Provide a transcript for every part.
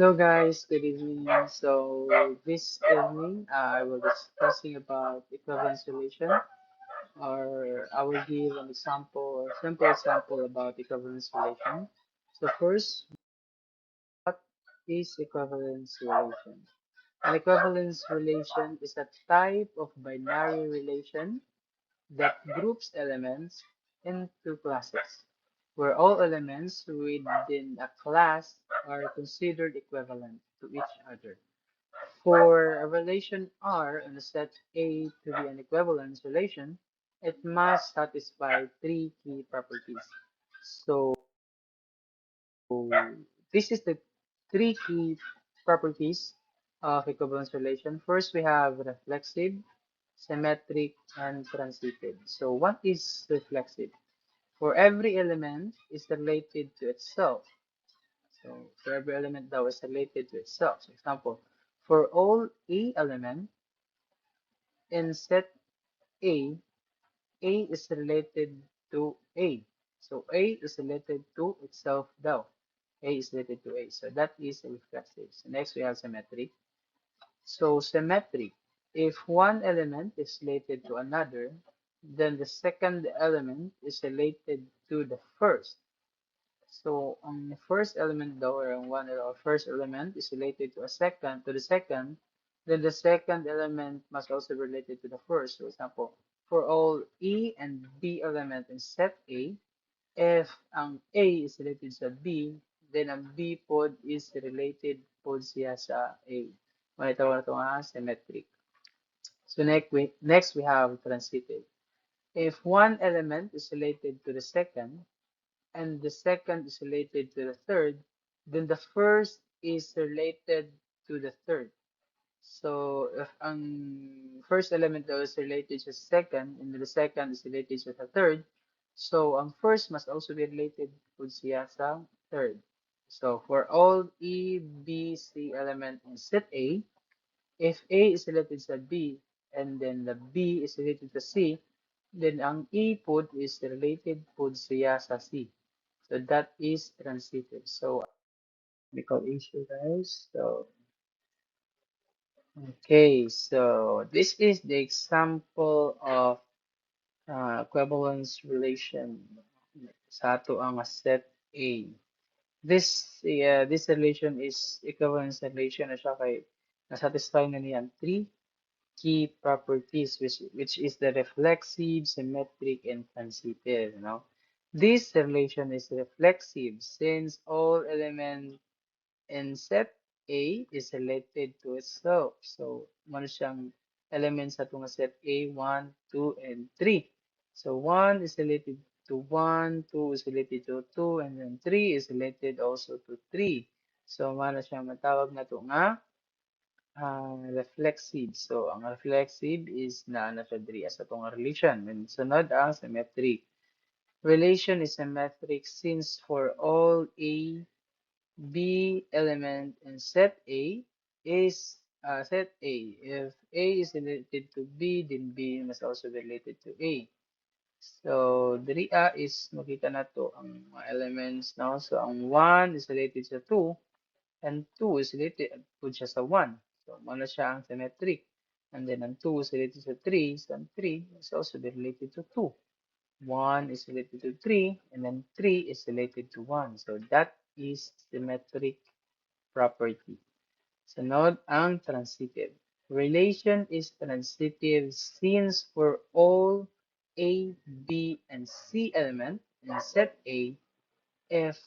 Hello guys, good evening. So this evening I will be discussing about equivalence relation, or I will give an example, a simple example about equivalence relation. So first, what is equivalence relation? An equivalence relation is a type of binary relation that groups elements into classes, where all elements within a class are considered equivalent to each other. For a relation R and a set A to be an equivalence relation, it must satisfy three key properties. So this is the three key properties of equivalence relation. First, we have reflexive, symmetric, and transitive. So what is reflexive? For every element is related to itself. So for every element that was related to itself. For example, for all A element in set A, A is related to A. So A is related to itself daw. A is related to A. So that is reflexive. So next we have symmetric. So symmetric. If one element is related to another, then the second element is related to the first. So the first element daw, or one or first element is related to the second, then the second element must also be related to the first. For example, for all E and B element in set A, if ang A is related sa B, then ang B pod is related pod siya sa A. Manitaw na ito nga symmetric. So next we have transitive. If one element is related to the second, and the second is related to the third, then the first is related to the third. So if ang first element daw is related to the second, and the second is related to the third, so ang first must also be related to siya sa third. So for all E, B, C element in set A, if A is related sa B, and then the B is related to C, then ang E pod is related pod siya sa C. So that is transitive. So technical issue, guys. So okay, so this is the example of equivalence relation sa ato ang set A. This relation is equivalence relation na siya kay na-satisfy na niya ang three key properties, which is the reflexive, symmetric, and transitive. This relation is reflexive since all elements in set A is related to itself. So, ano siyang elements sa itong set A, 1, 2, and 3. So, 1 is related to 1, 2 is related to 2, and then 3 is related also to 3. So, ano siyang matawag na ito nga reflexive. So, ang reflexive is na siya diri sa itong relation. And sunod ang symmetric. Relation is symmetric since for all A B element in set A is set A. If A is related to B, then B must also be related to A. So, diri is makita na to ang mga elements now. So, ang 1 is related sa 2 and 2 is related po siya sa 1. So, muna siya ang symmetric. And then, ang 2 is related sa 3. So, ang 3 is also be related to 2. 1 is related to 3, and then 3 is related to 1. So, that is symmetric property. Sunod ang transitive. Relation is transitive since for all A, B, and C element in set A, if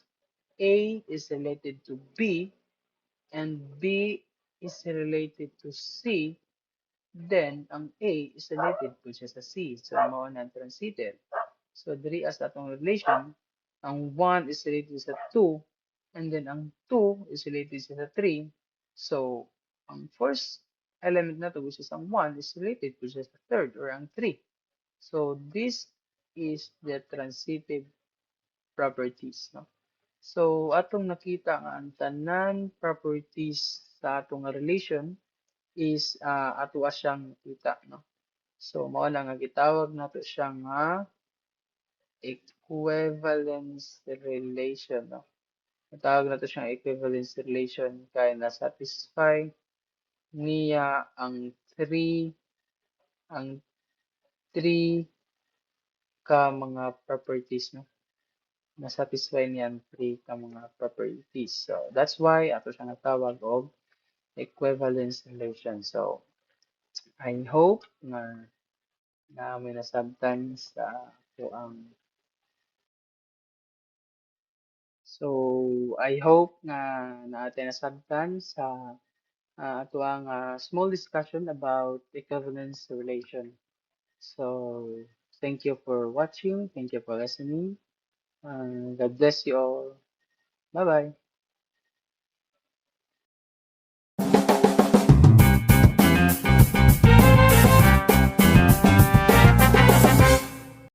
A is related to B and B is related to C, then ang A is related po siya sa C. So, mao na transitive. So, diri as atong relation, ang 1 is related sa 2, and then ang 2 is related sa 3. So, ang first element na to, which is ang 1, is related to siya sa third or ang 3. So, this is the transitive properties. No? So, atong nakita nga ang tanan properties sa atong relation is ato siyang kita. No? So, mao na nga gitawag nato siya nga equivalence relation. No? Matawag na to siyang equivalence relation kaya na-satisfy niya ang three ka mga properties, no? Na-satisfy niya ang three ka mga properties. So, that's why ato siya natawag og equivalence relation. So, I hope na may nasabtan sa ato ang So, I hope na natin nasabtan sa ato ang small discussion about equivalence relation. So, thank you for watching. Thank you for listening. God bless you all. Bye-bye.